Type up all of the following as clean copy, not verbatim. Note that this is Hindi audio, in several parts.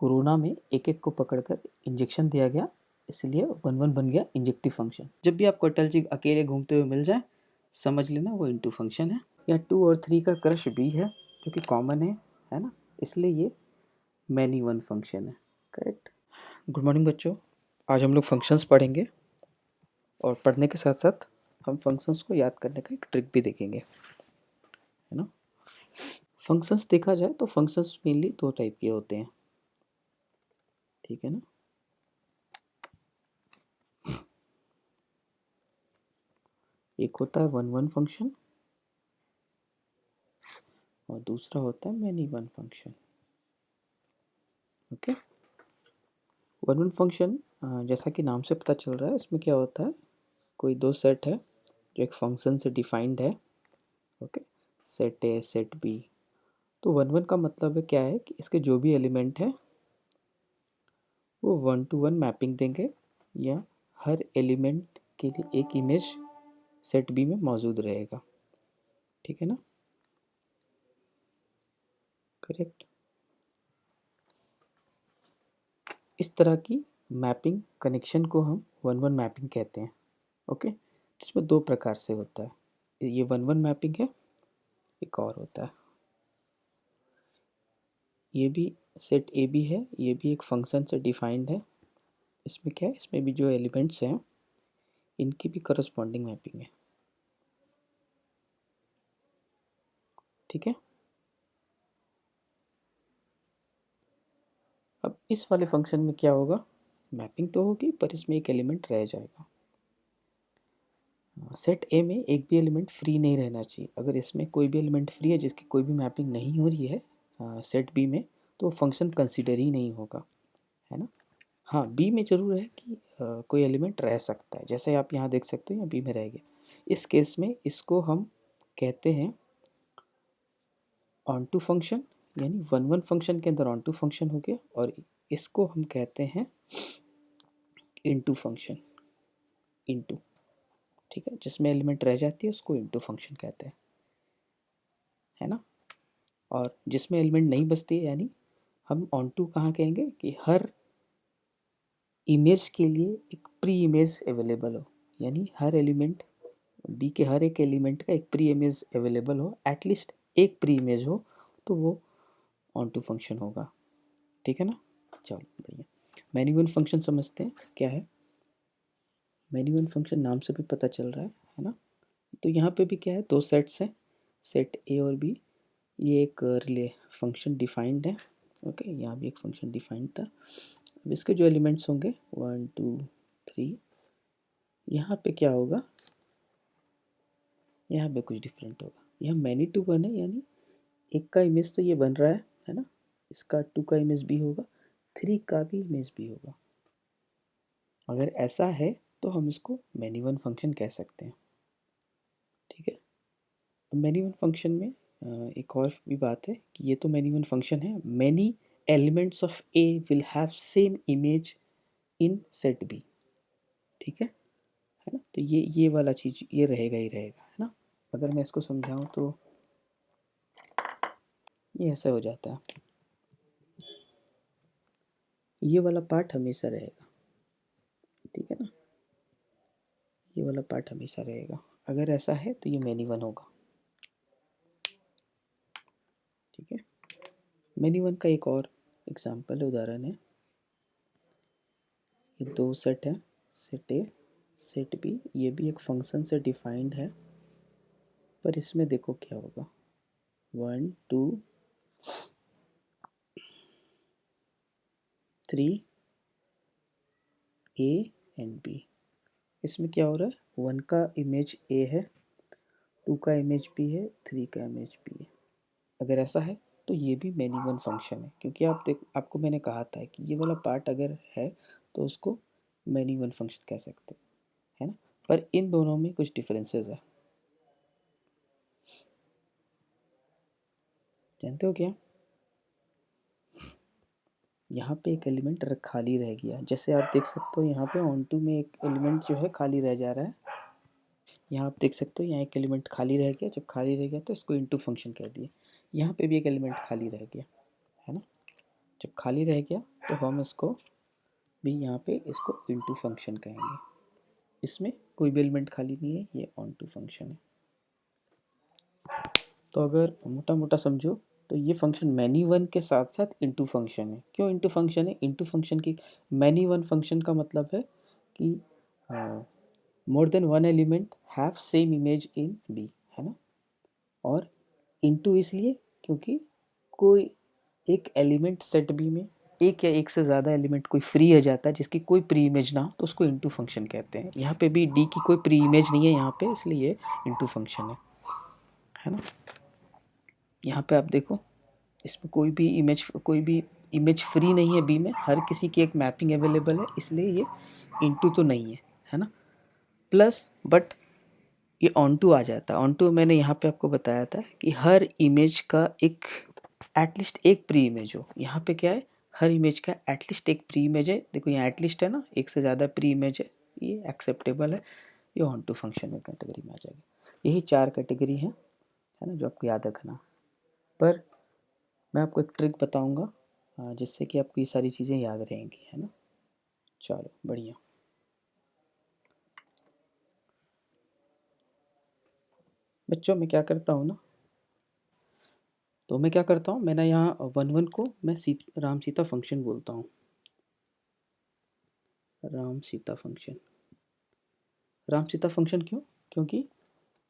कोरोना में एक एक को पकड़कर इंजेक्शन दिया गया, इसलिए 1 1 बन गया इंजेक्टिव फंक्शन। जब भी आपको अटल जी अकेले घूमते हुए मिल जाए, समझ लेना वो इनटू फंक्शन है। या 2 और 3 का क्रश भी है, जो कि कॉमन है ना, इसलिए ये मैनी वन फंक्शन है। करेक्ट। गुड मॉर्निंग बच्चों, आज हम लोग फंक्शंस पढ़ेंगे और पढ़ने के साथ साथ हम फंक्शंस को याद करने का एक ट्रिक भी देखेंगे, है ना। फंक्शंस देखा जाए तो फंक्शंस मेनली 2 टाइप के होते हैं, ठीक है ना। एक होता है 1 1 फंक्शन और दूसरा होता है many one function. Okay, 1 1 function जैसा कि नाम से पता चल रहा है, इसमें क्या होता है, कोई 2 सेट है जो एक फंक्शन से डिफाइंड है। Okay, set A set B. तो 1 1 का मतलब है क्या है कि इसके जो भी एलिमेंट है वो 1 to 1 मैपिंग देंगे, या हर एलिमेंट के लिए एक इमेज सेट बी में मौजूद रहेगा, ठीक है ना। करेक्ट। इस तरह की मैपिंग कनेक्शन को हम 1 1 मैपिंग कहते हैं। ओके, जिसमें 2 प्रकार से होता है, ये 1 1 मैपिंग है, एक और होता है, ये भी सेट ए बी है, ये भी एक फंक्शन से डिफाइंड है। इसमें क्या है, इसमें भी जो एलिमेंट्स हैं इनकी भी करस्पॉन्डिंग मैपिंग है, ठीक है। अब इस वाले फंक्शन में क्या होगा, मैपिंग तो होगी पर इसमें एक एलिमेंट रह जाएगा। सेट ए में एक भी एलिमेंट फ्री नहीं रहना चाहिए। अगर इसमें कोई भी एलिमेंट फ्री है जिसकी कोई भी मैपिंग नहीं हो रही है सेट बी में, तो फंक्शन कंसिडर ही नहीं होगा, है ना। हाँ, बी में ज़रूर है कि कोई एलिमेंट रह सकता है, जैसे आप यहाँ देख सकते हो यहाँ बी में रह गया। इस केस में इसको हम कहते हैं ऑन टू फंक्शन, यानी 1 1 फंक्शन के अंदर ऑन टू फंक्शन हो गया, और इसको हम कहते हैं इनटू फंक्शन, इनटू, ठीक है। जिसमें एलिमेंट रह जाती है उसको इनटू फंक्शन कहते हैं, है ना। और जिसमें एलिमेंट नहीं बचती है, यानी हम ऑन टू कहाँ कहेंगे कि हर इमेज के लिए एक प्री इमेज अवेलेबल हो, यानी हर एलिमेंट बी के हर एक एलिमेंट का एक प्री इमेज अवेलेबल हो, एटलीस्ट एक प्री इमेज हो, तो वो ऑन टू फंक्शन होगा, ठीक है ना। चलो बढ़िया, मैनी वन फंक्शन समझते हैं क्या है। मैनी वन फंक्शन नाम से भी पता चल रहा है ना। तो यहाँ पे भी क्या है, 2 सेट्स हैं, सेट ए और बी। ये एक रिले फंक्शन डिफाइंड है। ओके, यहाँ भी एक फंक्शन डिफाइंड था। अब इसके जो एलिमेंट्स होंगे 1 2 3, यहाँ पे क्या होगा, यहाँ पे कुछ डिफरेंट होगा। यहाँ मैनी टू वन है, यानी एक का इमेज तो ये बन रहा है ना, इसका 2 का इमेज भी होगा, 3 का भी इमेज भी होगा। अगर ऐसा है तो हम इसको मैनी वन फंक्शन कह सकते हैं, ठीक है। अब मैनी वन फंक्शन में एक और भी बात है कि ये तो मैनी वन फंक्शन है, many elements of A will have same image in set B, ठीक है ना। तो ये वाला चीज़ ये रहेगा ही रहेगा, है ना। अगर मैं इसको समझाऊं तो ये ऐसा हो जाता है, ये वाला पार्ट हमेशा रहेगा, ठीक है ना, ये वाला पार्ट हमेशा रहेगा। अगर ऐसा है तो ये मैनी वन होगा, ठीक है। मैनी वन का एक और एग्जाम्पल उदाहरण है, ये 2 सेट है, सेट ए सेट बी, ये भी एक फंक्शन से डिफाइंड है, पर इसमें देखो क्या होगा, 1 2 3 ए एंड बी। इसमें क्या हो रहा है, 1 का इमेज ए है, 2 का इमेज बी है, 3 का इमेज बी है। अगर ऐसा है तो ये भी मैनी वन फंक्शन है, क्योंकि आपको मैंने कहा था कि ये वाला पार्ट अगर है तो उसको मैनी वन फंक्शन कह सकते हैं, है ना। पर इन दोनों में कुछ डिफरेंसेस है, जानते हो क्या। यहाँ पे एक एलिमेंट खाली रह गया, जैसे आप देख सकते हो यहाँ पे ऑन टू में एक एलिमेंट जो है खाली रह जा रहा है। यहाँ आप देख सकते हो यहाँ एक एलिमेंट खाली रह गया, जब खाली रह गया तो इसको इनटू फंक्शन कह दिए। यहाँ पे भी एक एलिमेंट खाली रह गया, है ना। जब खाली रह गया तो हम इसको भी यहाँ पे इसको इनटू फंक्शन कहेंगे। इसमें कोई भी एलिमेंट खाली नहीं है, ये ऑन टू फंक्शन है। तो अगर मोटा मोटा समझो तो ये फंक्शन मैनी वन के साथ साथ इनटू फंक्शन है। क्यों इनटू फंक्शन है? इनटू फंक्शन की मैनी वन फंक्शन का मतलब है कि more than one element have same image in B, है ना। और इनटू इसलिए क्योंकि कोई एक एलिमेंट सेट बी में एक या एक से ज़्यादा एलिमेंट कोई फ्री आ जाता है जिसकी कोई प्री इमेज ना हो, तो उसको इनटू फंक्शन कहते हैं। यहाँ पे भी डी की कोई प्री इमेज नहीं है यहाँ पे, इसलिए ये इनटू फंक्शन है ना। यहाँ पे आप देखो, इसमें कोई भी इमेज फ्री नहीं है बी में, हर किसी की एक मैपिंग अवेलेबल है, इसलिए ये इनटू तो नहीं है ना। प्लस बट ये ऑन टू आ जाता है। ऑन टू मैंने यहाँ पे आपको बताया था कि हर इमेज का एक एटलीस्ट एक प्री इमेज हो। यहाँ पे क्या है, हर इमेज का एटलीस्ट एक प्री इमेज है। देखो यहाँ एटलीस्ट है ना, एक से ज़्यादा प्री इमेज है, ये एक्सेप्टेबल है, ये ऑन टू फंक्शन में कैटेगरी में आ जाएगा। यही 4 कैटेगरी है ना, जो आपको याद रखना। पर मैं आपको एक ट्रिक बताऊँगा जिससे कि आपको ये सारी चीज़ें याद रहेंगी, है ना। चलो बढ़िया। बच्चों मैं क्या करता हूँ ना, तो मैं क्या करता हूँ, मैंने यहाँ वन वन को मैं राम सीता फंक्शन बोलता हूँ। राम सीता फंक्शन, राम सीता फंक्शन क्यों? क्योंकि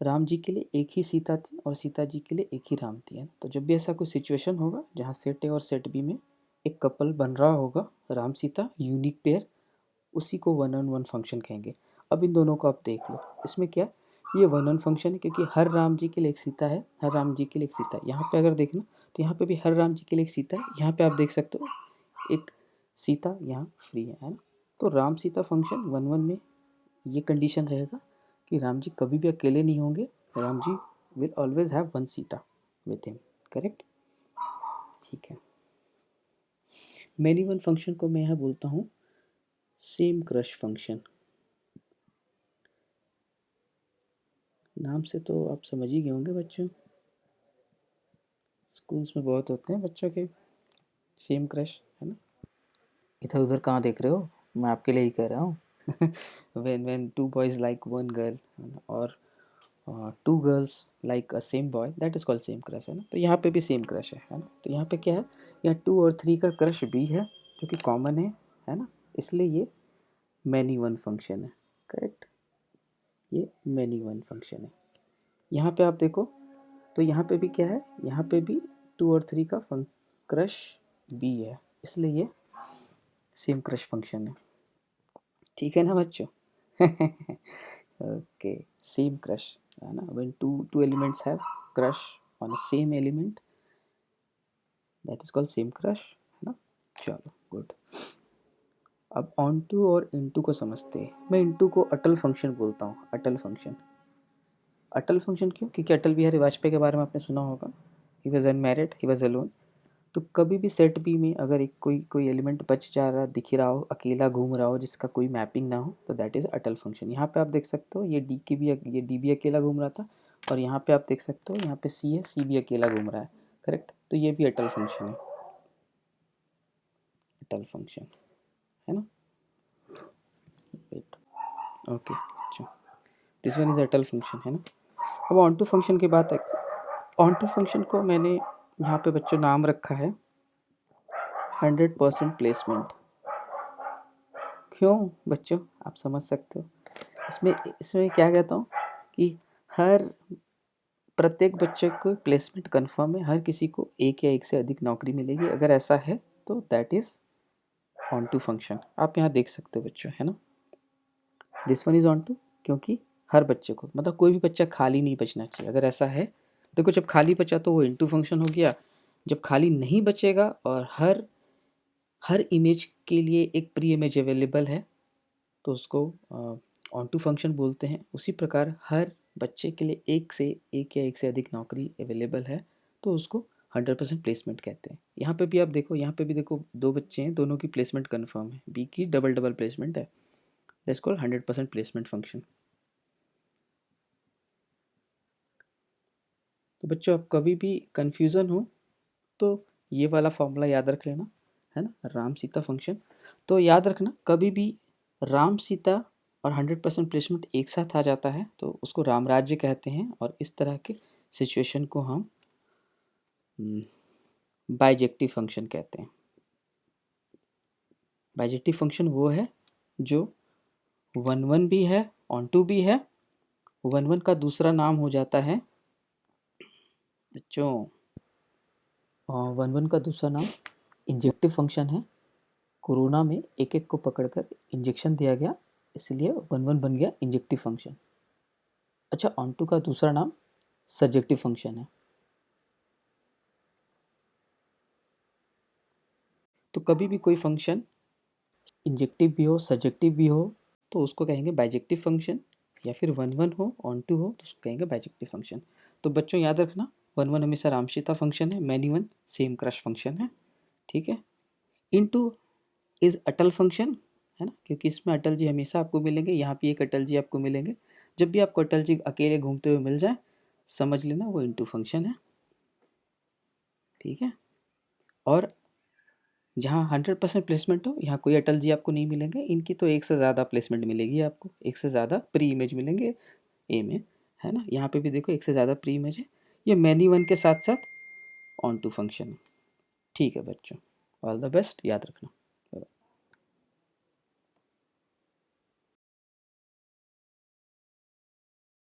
राम जी के लिए एक ही सीता थी और सीता जी के लिए एक ही राम थी, है ना। तो जब भी ऐसा कोई सिचुएशन होगा जहाँ सेट ए और सेट बी में एक कपल बन रहा होगा, राम सीता यूनिक पेयर, उसी को वन ऑन वन फंक्शन कहेंगे। अब इन दोनों को आप देख लो, इसमें क्या, ये वन ऑन फंक्शन है क्योंकि हर राम जी के लिए एक सीता है, हर राम जी के लिए एक सीता है। यहाँ पे अगर देखना तो यहाँ पे भी हर राम जी के लिए एक सीता है। यहाँ पे आप देख सकते हो एक सीता यहाँ फ्री है ना। तो Ram Sita function one one में ये कंडीशन रहेगा कि राम जी कभी भी अकेले नहीं होंगे, Ram ji will always have one Sita with him, correct. ठीक है, मैनी वन फंक्शन को मैं यहाँ बोलता हूँ सेम क्रश फंक्शन। नाम से तो आप समझ ही गए होंगे बच्चों, स्कूल्स में बहुत होते हैं बच्चों के सेम क्रश, है ना। इधर उधर कहाँ देख रहे हो, मैं आपके लिए ही कह रहा हूँ। when two boys like one girl और two girls like a same boy, that is called same crush, है ना। तो यहाँ पे भी सेम क्रश है ना। तो यहाँ पे क्या है, यहाँ 2 और 3 का क्रश भी है जो कि कॉमन है ना, इसलिए ये मैनी वन फंक्शन है, करेक्ट। ये मैनी वन फंक्शन है। यहाँ पे आप देखो तो यहाँ पे भी क्या है, यहाँ पे भी 2 और 3 का क्रश भी है, इसलिए ये सेम क्रश फंक्शन है। ठीक है ना बच्चों। ओके, सेम क्रश, है ना। When two elements have crush on a same element, that is called same crush, है ना। चलो गुड। अब ऑन टू और इनटू को समझते हैं। मैं इनटू को अटल फंक्शन बोलता हूँ, अटल फंक्शन। अटल फंक्शन क्यों? क्योंकि अटल बिहारी वाजपेयी के बारे में आपने सुना होगा, he was unmarried, he was alone. तो कभी भी सेट बी में अगर एक कोई एलिमेंट बच जा रहा, दिख रहा हो, अकेला घूम रहा हो, जिसका कोई मैपिंग ना हो, तो दैट इज़ अटल फंक्शन। यहाँ पे आप देख सकते हो ये डी भी अकेला घूम रहा था, और यहाँ पे आप देख सकते हो यहाँ पे सी है, सी भी अकेला घूम रहा है, करेक्ट। तो ये भी अटल फंक्शन है, अटल फंक्शन, है ना। वेट, ओके, अच्छा, this one is Atal function, है ना। अब ऑन टू फंक्शन की बात है। ऑन टू फंक्शन को मैंने यहाँ पे बच्चों नाम रखा है 100% प्लेसमेंट। क्यों बच्चों, आप समझ सकते हो। इसमें इसमें क्या कहता हूँ कि हर प्रत्येक बच्चे को प्लेसमेंट कंफर्म है, हर किसी को एक या एक से अधिक नौकरी मिलेगी। अगर ऐसा है तो that is onto function. आप यहाँ देख सकते हो बच्चों, है ना। This one is onto क्योंकि हर बच्चे को, मतलब कोई भी बच्चा खाली नहीं बचना चाहिए। अगर ऐसा है, देखो जब खाली बचा तो वो इनटू फंक्शन हो गया, जब खाली नहीं बचेगा और हर इमेज के लिए एक प्री इमेज अवेलेबल है तो उसको ऑन टू फंक्शन बोलते हैं। उसी प्रकार हर बच्चे के लिए एक या एक से अधिक नौकरी अवेलेबल है तो उसको 100% प्लेसमेंट कहते हैं। यहाँ पे भी आप देखो, यहाँ पे भी देखो 2 बच्चे हैं, दोनों की प्लेसमेंट कंफर्म है, बी की डबल डबल प्लेसमेंट है, दैट्स कॉल्ड 100% प्लेसमेंट फंक्शन। तो बच्चों आप कभी भी कंफ्यूजन हो तो ये वाला फॉर्मूला याद रख लेना, है ना, राम सीता फंक्शन। तो याद रखना कभी भी राम सीता और 100% प्लेसमेंट एक साथ आ जाता है तो उसको राम राज्य कहते हैं, और इस तरह के सिचुएशन को हम बाइजेक्टिव फंक्शन कहते हैं। बाइजेक्टिव फंक्शन वो है जो 1 1 भी है, ऑन टू भी है। 1 1 का दूसरा नाम हो जाता है बच्चों, 1 1 का दूसरा नाम इंजेक्टिव फंक्शन है। कोरोना में एक एक को पकड़कर इंजेक्शन दिया गया, इसलिए 1 1 बन गया इंजेक्टिव फंक्शन। अच्छा, ऑन टू का दूसरा नाम सब्जेक्टिव फंक्शन है। तो कभी भी कोई फंक्शन इंजेक्टिव भी हो, सब्जेक्टिव भी हो, तो उसको कहेंगे बाइजेक्टिव फंक्शन, या फिर 1 1 हो, ऑन टू हो, तो उसको कहेंगे बाइजेक्टिव फंक्शन। तो बच्चों याद रखना 1 1 हमेशा रामसीता फंक्शन है, many one same crush function है, ठीक है। इनटू इज अटल फंक्शन, है ना, क्योंकि इसमें अटल जी हमेशा आपको मिलेंगे, यहाँ पे एक अटल जी आपको मिलेंगे। जब भी आपको अटल जी अकेले घूमते हुए मिल जाए, समझ लेना वो इनटू फंक्शन है, ठीक है। और जहाँ 100% प्लेसमेंट हो, यहाँ कोई अटल जी आपको नहीं मिलेंगे, इनकी तो एक से ज़्यादा प्लेसमेंट मिलेगी आपको, एक से ज़्यादा प्री इमेज मिलेंगे ए में, है ना। यहाँ पे भी देखो एक से ज़्यादा प्री इमेज है, ये मैनी वन के साथ साथ ऑन टू फंक्शन है, ठीक है बच्चों। ऑल द बेस्ट, याद रखना।